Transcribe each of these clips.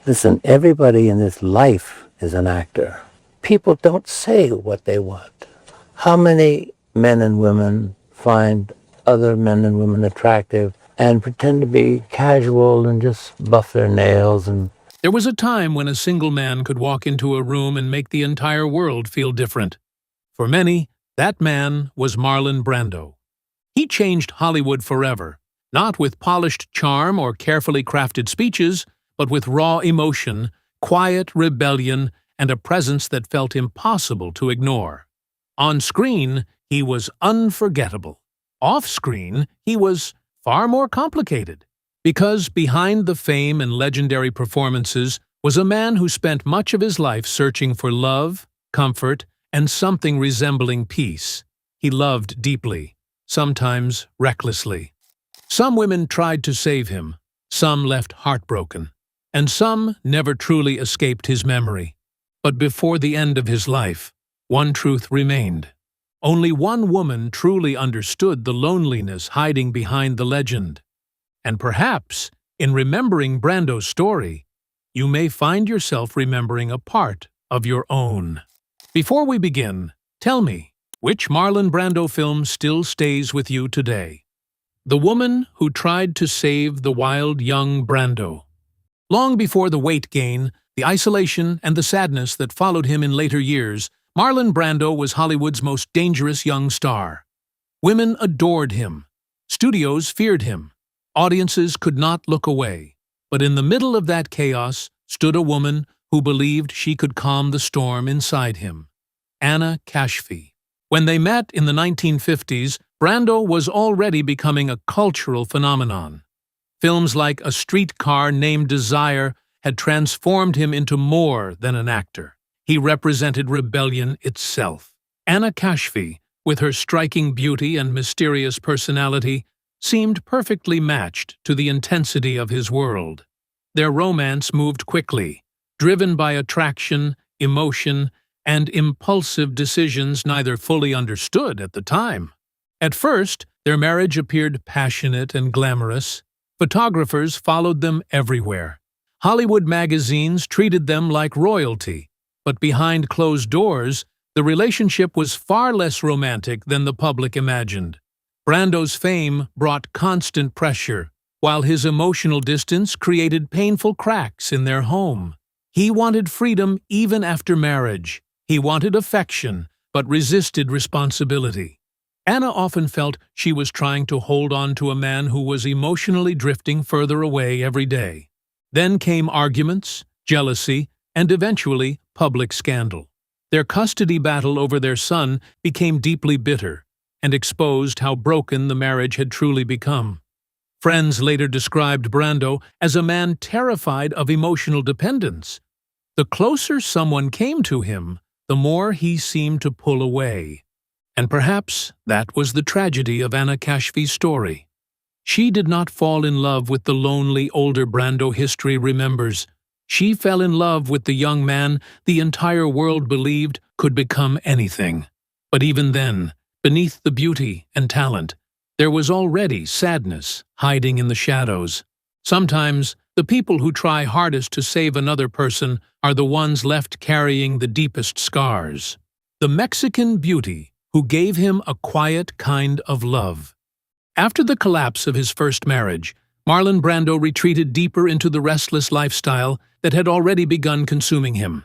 Listen, everybody in this life is an actor. People don't say what they want. How many men and women find other men and women attractive and pretend to be casual and just buff their nails and... There was a time when a single man could walk into a room and make the entire world feel different. For many, that man was Marlon Brando. He changed Hollywood forever, not with polished charm or carefully crafted speeches, but with raw emotion, quiet rebellion, and a presence that felt impossible to ignore. On screen, he was unforgettable. Off-screen, he was far more complicated, because behind the fame and legendary performances was a man who spent much of his life searching for love, comfort, and something resembling peace. He loved deeply, sometimes recklessly. Some women tried to save him, some left heartbroken, and some never truly escaped his memory. But before the end of his life, one truth remained. Only one woman truly understood the loneliness hiding behind the legend. And perhaps, in remembering Brando's story, you may find yourself remembering a part of your own. Before we begin, tell me, which Marlon Brando film still stays with you today? The woman who tried to save the wild young Brando. Long before the weight gain, the isolation, and the sadness that followed him in later years, Marlon Brando was Hollywood's most dangerous young star. Women adored him. Studios feared him. Audiences could not look away. But in the middle of that chaos stood a woman who believed she could calm the storm inside him. Anna Kashfi. When they met in the 1950s, Brando was already becoming a cultural phenomenon. Films like A Streetcar Named Desire had transformed him into more than an actor. He represented rebellion itself. Anna Kashfi, with her striking beauty and mysterious personality, seemed perfectly matched to the intensity of his world. Their romance moved quickly, driven by attraction, emotion, and impulsive decisions neither fully understood at the time. At first, their marriage appeared passionate and glamorous. Photographers followed them everywhere. Hollywood magazines treated them like royalty, but behind closed doors, the relationship was far less romantic than the public imagined. Brando's fame brought constant pressure, while his emotional distance created painful cracks in their home. He wanted freedom even after marriage. He wanted affection, but resisted responsibility. Anna often felt she was trying to hold on to a man who was emotionally drifting further away every day. Then came arguments, jealousy, and eventually public scandal. Their custody battle over their son became deeply bitter and exposed how broken the marriage had truly become. Friends later described Brando as a man terrified of emotional dependence. The closer someone came to him, the more he seemed to pull away. And perhaps that was the tragedy of Anna Kashfi's story. She did not fall in love with the lonely older Brando history remembers. She fell in love with the young man the entire world believed could become anything. But even then, beneath the beauty and talent, there was already sadness hiding in the shadows. Sometimes, the people who try hardest to save another person are the ones left carrying the deepest scars. The Mexican beauty who gave him a quiet kind of love. After the collapse of his first marriage, Marlon Brando retreated deeper into the restless lifestyle that had already begun consuming him.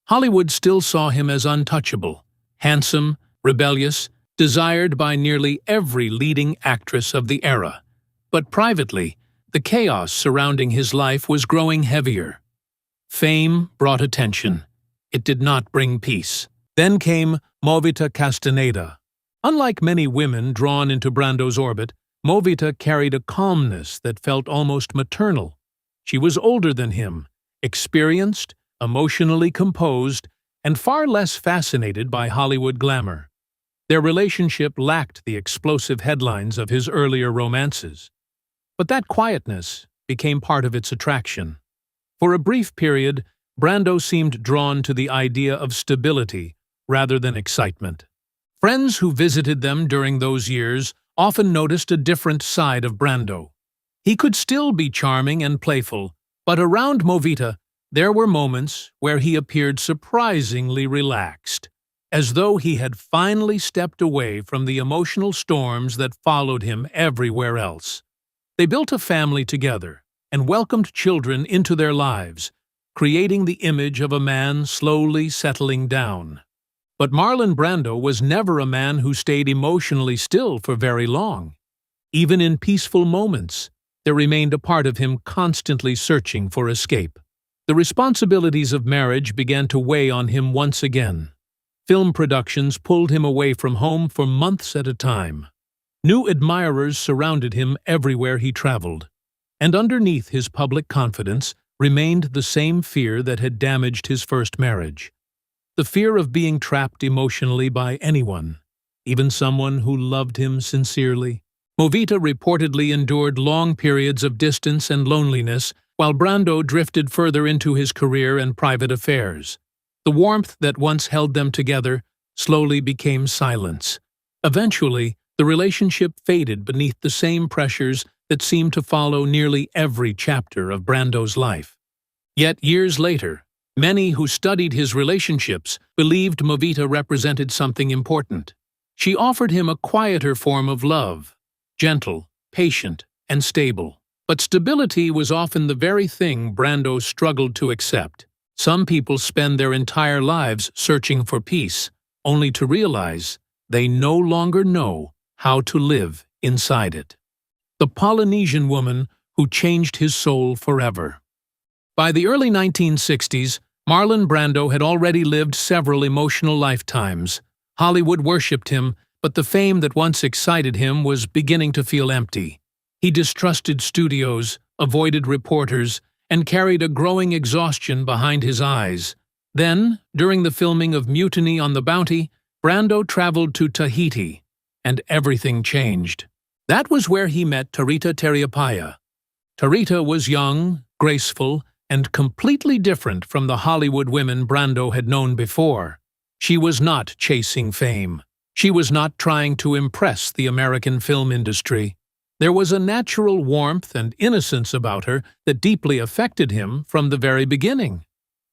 Hollywood still saw him as untouchable, handsome, rebellious, desired by nearly every leading actress of the era. But privately, the chaos surrounding his life was growing heavier. Fame brought attention. It did not bring peace. Then came Movita Castaneda. Unlike many women drawn into Brando's orbit, Movita carried a calmness that felt almost maternal. She was older than him, experienced, emotionally composed, and far less fascinated by Hollywood glamour. Their relationship lacked the explosive headlines of his earlier romances. But that quietness became part of its attraction. For a brief period, Brando seemed drawn to the idea of stability rather than excitement. Friends who visited them during those years often noticed a different side of Brando. He could still be charming and playful, but around Movita, there were moments where he appeared surprisingly relaxed, as though he had finally stepped away from the emotional storms that followed him everywhere else. They built a family together and welcomed children into their lives, creating the image of a man slowly settling down. But Marlon Brando was never a man who stayed emotionally still for very long. Even in peaceful moments, there remained a part of him constantly searching for escape. The responsibilities of marriage began to weigh on him once again. Film productions pulled him away from home for months at a time. New admirers surrounded him everywhere he traveled, and underneath his public confidence remained the same fear that had damaged his first marriage. The fear of being trapped emotionally by anyone, even someone who loved him sincerely. Movita reportedly endured long periods of distance and loneliness, while Brando drifted further into his career and private affairs. The warmth that once held them together slowly became silence. Eventually, the relationship faded beneath the same pressures that seemed to follow nearly every chapter of Brando's life. Yet years later, many who studied his relationships believed Movita represented something important. She offered him a quieter form of love, gentle, patient, and stable. But stability was often the very thing Brando struggled to accept. Some people spend their entire lives searching for peace, only to realize they no longer know how to live inside it. The Polynesian woman who changed his soul forever. By the early 1960s, Marlon Brando had already lived several emotional lifetimes. Hollywood worshipped him, but the fame that once excited him was beginning to feel empty. He distrusted studios, avoided reporters, and carried a growing exhaustion behind his eyes. Then, during the filming of Mutiny on the Bounty, Brando traveled to Tahiti, and everything changed. That was where he met Tarita Teriipaia. Tarita was young, graceful, and completely different from the Hollywood women Brando had known before. She was not chasing fame. She was not trying to impress the American film industry. There was a natural warmth and innocence about her that deeply affected him from the very beginning.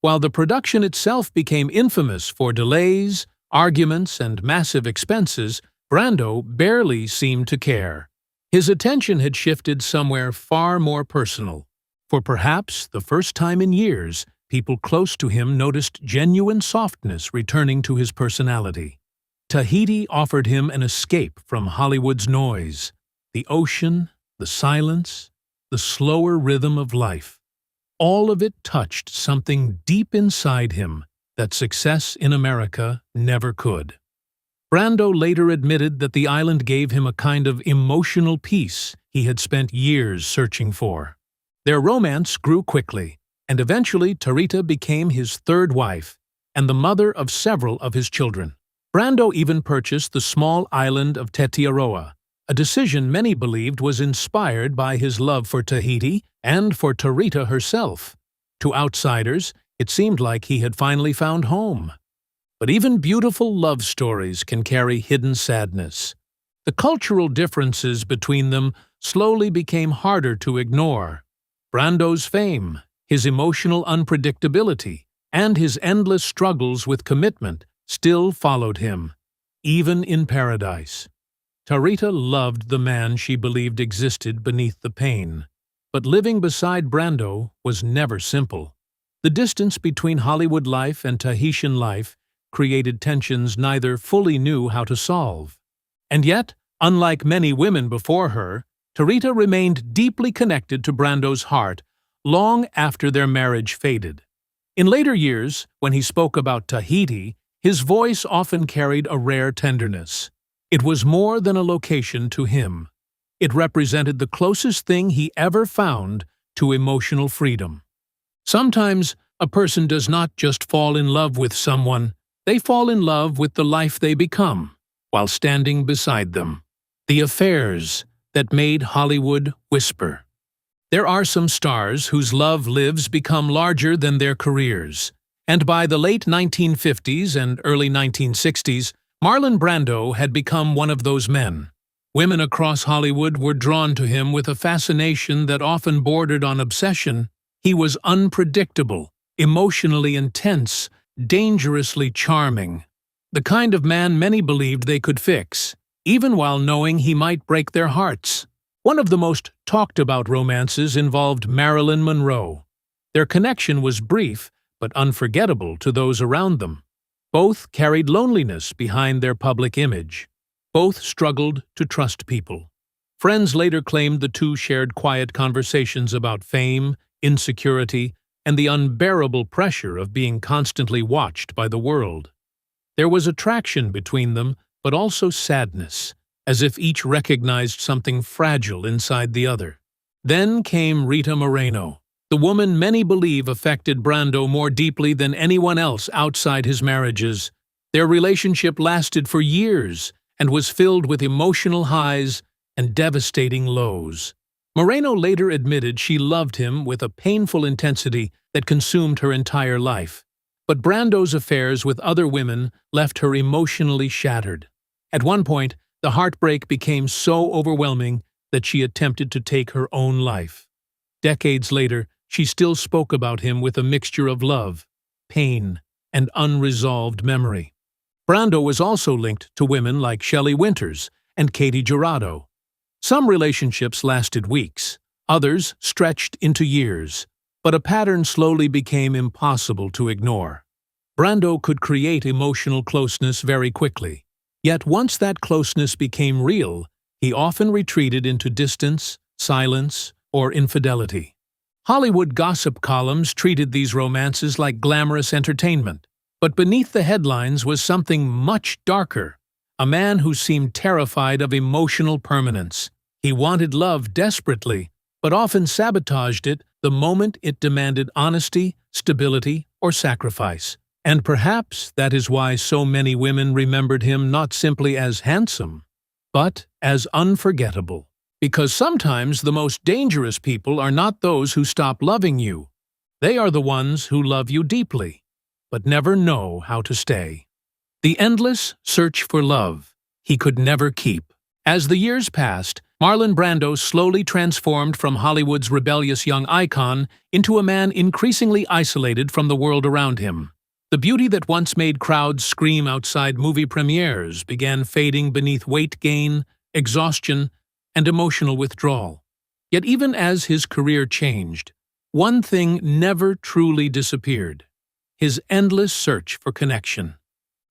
While the production itself became infamous for delays, arguments, and massive expenses, Brando barely seemed to care. His attention had shifted somewhere far more personal. For perhaps the first time in years, people close to him noticed genuine softness returning to his personality. Tahiti offered him an escape from Hollywood's noise. The ocean, the silence, the slower rhythm of life. All of it touched something deep inside him that success in America never could. Brando later admitted that the island gave him a kind of emotional peace he had spent years searching for. Their romance grew quickly, and eventually Tarita became his third wife and the mother of several of his children. Brando even purchased the small island of Tetiaroa, a decision many believed was inspired by his love for Tahiti and for Tarita herself. To outsiders, it seemed like he had finally found home. But even beautiful love stories can carry hidden sadness. The cultural differences between them slowly became harder to ignore. Brando's fame, his emotional unpredictability, and his endless struggles with commitment still followed him, even in paradise. Tarita loved the man she believed existed beneath the pain. But living beside Brando was never simple. The distance between Hollywood life and Tahitian life created tensions neither fully knew how to solve. And yet, unlike many women before her, Tarita remained deeply connected to Brando's heart long after their marriage faded. In later years, when he spoke about Tahiti, his voice often carried a rare tenderness. It was more than a location to him. It represented the closest thing he ever found to emotional freedom. Sometimes, a person does not just fall in love with someone, they fall in love with the life they become, while standing beside them. The affairs that made Hollywood whisper. There are some stars whose love lives become larger than their careers. And by the late 1950s and early 1960s, Marlon Brando had become one of those men. Women across Hollywood were drawn to him with a fascination that often bordered on obsession. He was unpredictable, emotionally intense, dangerously charming. The kind of man many believed they could fix, even while knowing he might break their hearts. One of the most talked-about romances involved Marilyn Monroe. Their connection was brief, but unforgettable to those around them. Both carried loneliness behind their public image. Both struggled to trust people. Friends later claimed the two shared quiet conversations about fame, insecurity, and the unbearable pressure of being constantly watched by the world. There was attraction between them, but also sadness, as if each recognized something fragile inside the other. Then came Rita Moreno, the woman many believe affected Brando more deeply than anyone else outside his marriages. Their relationship lasted for years and was filled with emotional highs and devastating lows. Moreno later admitted she loved him with a painful intensity that consumed her entire life. But Brando's affairs with other women left her emotionally shattered. At one point, the heartbreak became so overwhelming that she attempted to take her own life. Decades later, she still spoke about him with a mixture of love, pain, and unresolved memory. Brando was also linked to women like Shelley Winters and Katie Jurado. Some relationships lasted weeks, others stretched into years, but a pattern slowly became impossible to ignore. Brando could create emotional closeness very quickly, yet once that closeness became real, he often retreated into distance, silence, or infidelity. Hollywood gossip columns treated these romances like glamorous entertainment, but beneath the headlines was something much darker, a man who seemed terrified of emotional permanence. He wanted love desperately, but often sabotaged it the moment it demanded honesty, stability, or sacrifice. And perhaps that is why so many women remembered him not simply as handsome, but as unforgettable. Because sometimes the most dangerous people are not those who stop loving you. They are the ones who love you deeply, but never know how to stay. The endless search for love he could never keep. As the years passed, Marlon Brando slowly transformed from Hollywood's rebellious young icon into a man increasingly isolated from the world around him. The beauty that once made crowds scream outside movie premieres began fading beneath weight gain, exhaustion, and emotional withdrawal. Yet even as his career changed, one thing never truly disappeared: his endless search for connection.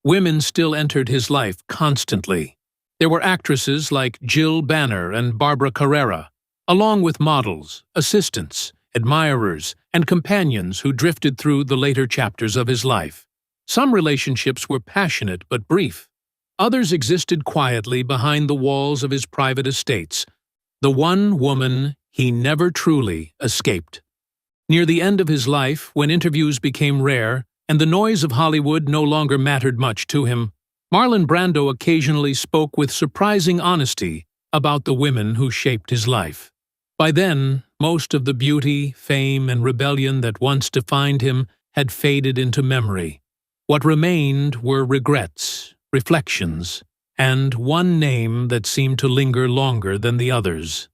Women still entered his life constantly. There were actresses like Jill Banner and Barbara Carrera, along with models, assistants, admirers, and companions who drifted through the later chapters of his life. Some relationships were passionate but brief. Others existed quietly behind the walls of his private estates, the one woman he never truly escaped. Near the end of his life, when interviews became rare and the noise of Hollywood no longer mattered much to him, Marlon Brando occasionally spoke with surprising honesty about the women who shaped his life. By then, most of the beauty, fame, and rebellion that once defined him had faded into memory. What remained were regrets, reflections, and one name that seemed to linger longer than the others: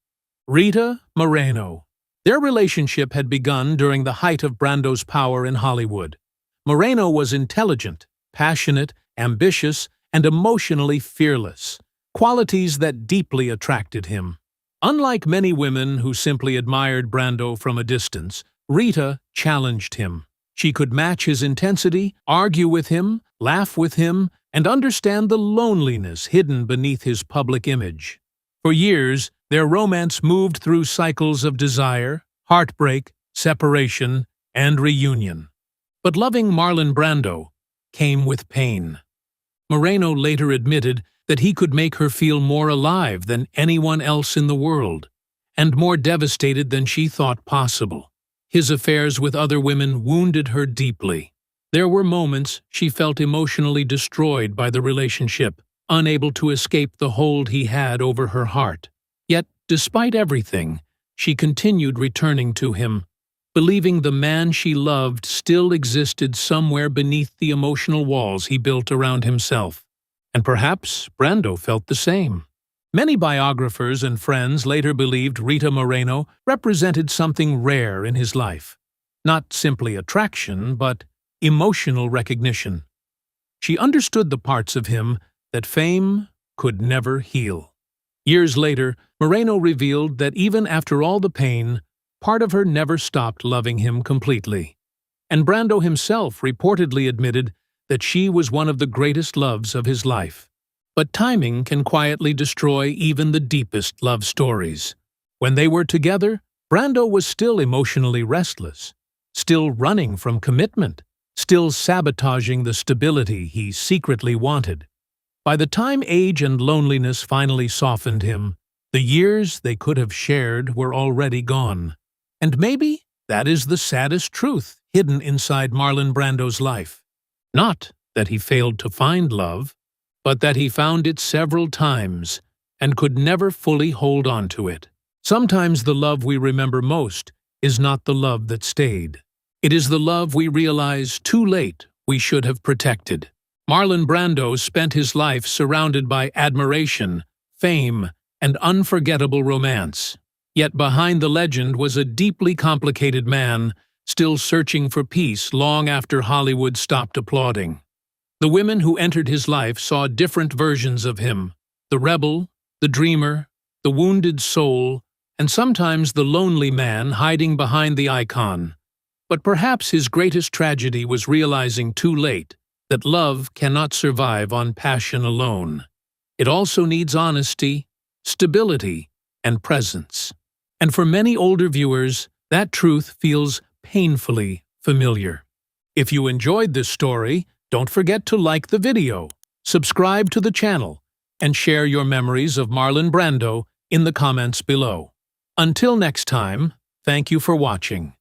Rita Moreno. Their relationship had begun during the height of Brando's power in Hollywood. Moreno was intelligent, passionate, ambitious, and emotionally fearless, qualities that deeply attracted him. Unlike many women who simply admired Brando from a distance, Rita challenged him. She could match his intensity, argue with him, laugh with him, and understand the loneliness hidden beneath his public image. For years, their romance moved through cycles of desire, heartbreak, separation, and reunion. But loving Marlon Brando came with pain. Moreno later admitted that he could make her feel more alive than anyone else in the world, and more devastated than she thought possible. His affairs with other women wounded her deeply. There were moments she felt emotionally destroyed by the relationship, unable to escape the hold he had over her heart. Yet, despite everything, she continued returning to him, believing the man she loved still existed somewhere beneath the emotional walls he built around himself. And perhaps Brando felt the same. Many biographers and friends later believed Rita Moreno represented something rare in his life. Not simply attraction, but emotional recognition. She understood the parts of him that fame could never heal. Years later, Moreno revealed that even after all the pain, part of her never stopped loving him completely. And Brando himself reportedly admitted that she was one of the greatest loves of his life. But timing can quietly destroy even the deepest love stories. When they were together, Brando was still emotionally restless, still running from commitment, still sabotaging the stability he secretly wanted. By the time age and loneliness finally softened him, the years they could have shared were already gone. And maybe that is the saddest truth hidden inside Marlon Brando's life. Not that he failed to find love, but that he found it several times and could never fully hold on to it. Sometimes the love we remember most is not the love that stayed. It is the love we realize too late we should have protected. Marlon Brando spent his life surrounded by admiration, fame, and unforgettable romance. Yet behind the legend was a deeply complicated man, still searching for peace long after Hollywood stopped applauding. The women who entered his life saw different versions of him: the rebel, the dreamer, the wounded soul, and sometimes the lonely man hiding behind the icon. But perhaps his greatest tragedy was realizing too late that love cannot survive on passion alone. It also needs honesty, stability, and presence. And for many older viewers, that truth feels painfully familiar. If you enjoyed this story, don't forget to like the video, subscribe to the channel, and share your memories of Marlon Brando in the comments below. Until next time, thank you for watching.